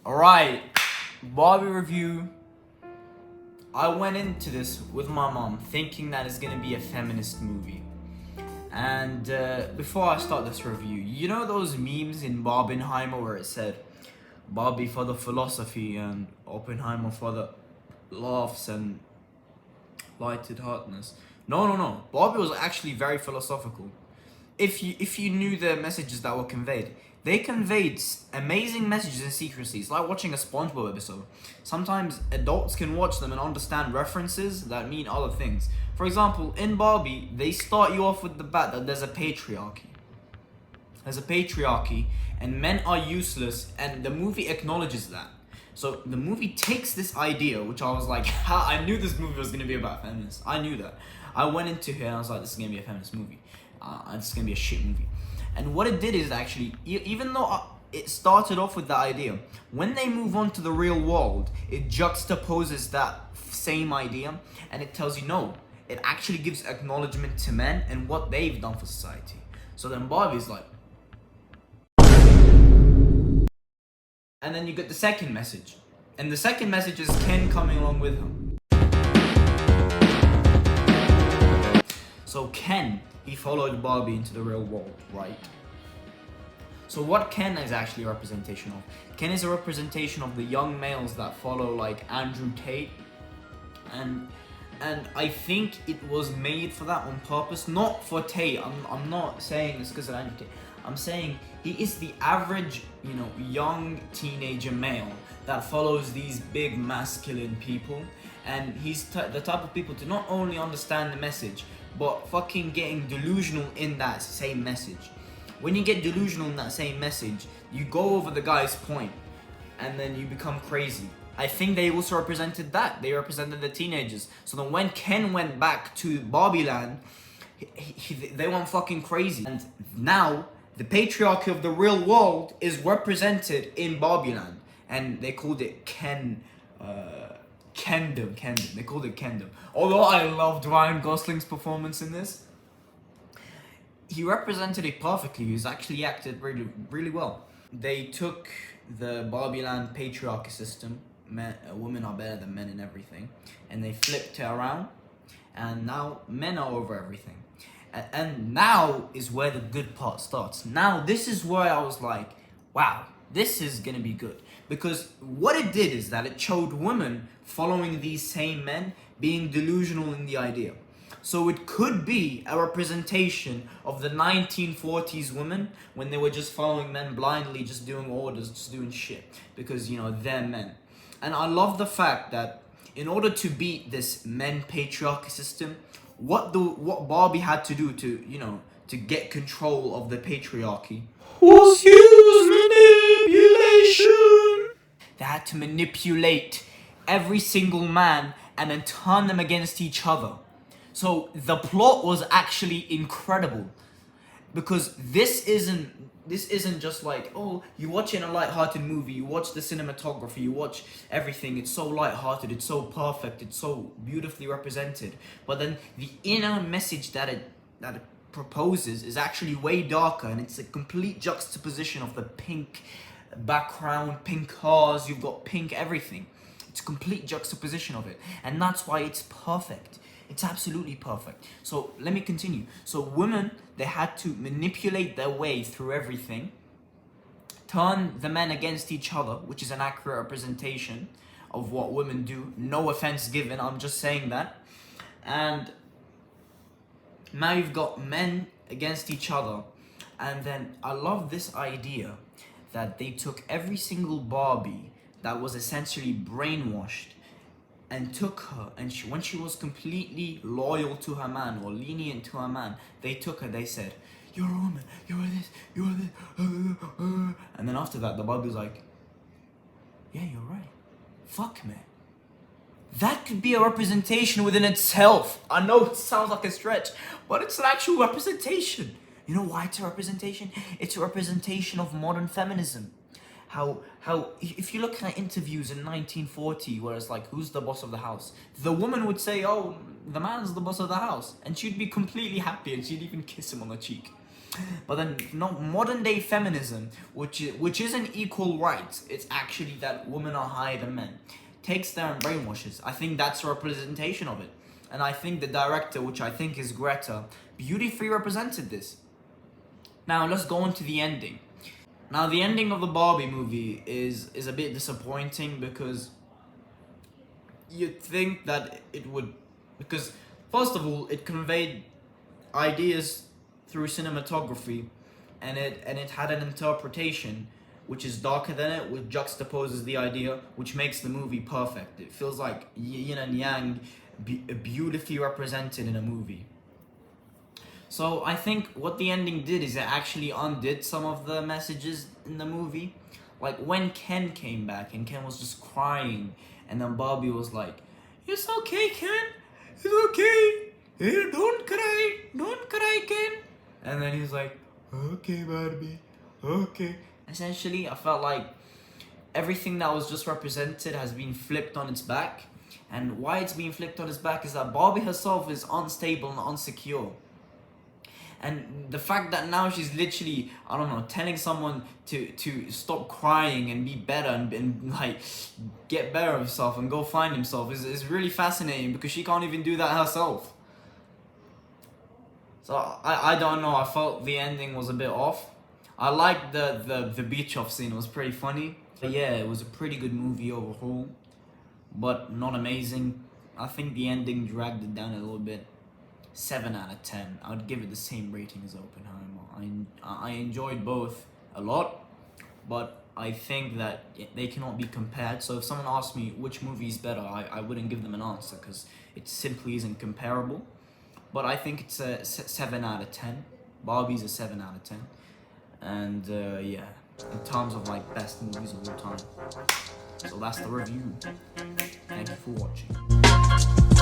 Alright, Barbie review. I went into this with my mom thinking that it's gonna be a feminist movie. And before I start this review, you know those memes in Barbenheimer where it said Barbie for the philosophy and Oppenheimer for the laughs and lighted heartedness? No. Barbie was actually very philosophical. If you knew the messages that were conveyed, they conveyed amazing messages in secrecy. It's like watching a SpongeBob episode. Sometimes adults can watch them and understand references that mean other things. For example, in Barbie, they start you off with the fact that there's a patriarchy. There's a patriarchy, and men are useless, and the movie acknowledges that. So the movie takes this idea, which I was like, I knew this movie was gonna be about feminists. I knew that. I went into here and I was like, this is gonna be a feminist movie. This is gonna be a shit movie. And what it did is actually, even though it started off with that idea, when they move on to the real world, it juxtaposes that same idea, and it tells you no. It actually gives acknowledgement to men and what they've done for society. So then Barbie's like, and then you get the second message, and the second message is Ken coming along with him. So Ken, he followed Barbie into the real world, right? So what Ken is actually a representation of? Ken is a representation of the young males that follow like Andrew Tate, and I think it was made for that on purpose, not for Tate. I'm not saying it's because of Andrew Tate. I'm saying he is the average, young teenager male that follows these big masculine people, and he's the type of people to not only understand the message, but fucking getting delusional in that same message. When you get delusional in that same message, you go over the guy's point, and then you become crazy. I think they also represented that. They represented the teenagers. So then when Ken went back to Barbie Land, they went fucking crazy. And now, the patriarchy of the real world is represented in Barbie Land. And they called it Kendom. They called it Kendom. Although I loved Ryan Gosling's performance in this, he represented it perfectly. He's actually acted really, really well. They took the Barbie Land patriarchy system, women are better than men in everything, and they flipped it around, and now men are over everything. And now is where the good part starts. Now this is where I was like, wow, this is gonna be good. Because what it did is that it showed women following these same men being delusional in the idea. So it could be a representation of the 1940s women when they were just following men blindly, just doing orders, just doing shit. Because, they're men. And I love the fact that in order to beat this men patriarchy system, what Barbie had to do to get control of the patriarchy was use manipulation. They had to manipulate every single man and then turn them against each other. So the plot was actually incredible, because this isn't just like, oh, you watch in a light-hearted movie, you watch the cinematography, you watch everything, it's so light-hearted, it's so perfect, it's so beautifully represented. But then the inner message that it proposes is actually way darker, and it's a complete juxtaposition of the pink background, pink cars, you've got pink everything. It's a complete juxtaposition of it, and that's why it's perfect. It's absolutely perfect. So let me continue. So women, they had to manipulate their way through everything, turn the men against each other, which is an accurate representation of what women do. No offense given, I'm just saying that. And now you've got men against each other. And then I love this idea that they took every single Barbie that was essentially brainwashed and took her, and when she was completely loyal to her man or lenient to her man, they took her, they said, you're a woman, you're this, you're this, and then after that, the Barbie was like, yeah, you're right, fuck man. That could be a representation within itself. I know it sounds like a stretch, but it's an actual representation. You know why it's a representation? It's a representation of modern feminism. How if you look at interviews in 1940 where it's like, who's the boss of the house? The woman would say, oh, the man's the boss of the house. And she'd be completely happy, and she'd even kiss him on the cheek. But then, no, modern day feminism, which isn't equal rights, it's actually that women are higher than men, takes there and brainwashes. I think that's a representation of it. And I think the director, which I think is Greta, beautifully represented this. Now let's go on to the ending. Now the ending of the Barbie movie is a bit disappointing because you'd think that it would, because first of all, it conveyed ideas through cinematography, and it had an interpretation which is darker than it, which juxtaposes the idea, which makes the movie perfect. It feels like yin and yang beautifully represented in a movie. So I think what the ending did is it actually undid some of the messages in the movie. Like when Ken came back and Ken was just crying, and then Barbie was like, "It's okay, Ken. It's okay. Hey, don't cry, Ken." And then he's like, "Okay, Barbie, okay." Essentially, I felt like everything that was just represented has been flipped on its back. And why it's being flipped on its back is that Barbie herself is unstable and insecure. And the fact that now she's literally, I don't know, telling someone to stop crying and be better and like get better of herself and go find himself is really fascinating, because she can't even do that herself. So I don't know, I felt the ending was a bit off. I liked the beach off scene, it was pretty funny. But yeah, it was a pretty good movie overall, but not amazing. I think the ending dragged it down a little bit. 7 out of 10. I would give it the same rating as Oppenheimer. I enjoyed both a lot, but I think that they cannot be compared. So if someone asked me which movie is better, I wouldn't give them an answer, because it simply isn't comparable. But I think it's a 7 out of 10. Barbie's a 7 out of 10. And yeah, in terms of like best movies of all time. So that's the review. Thank you for watching.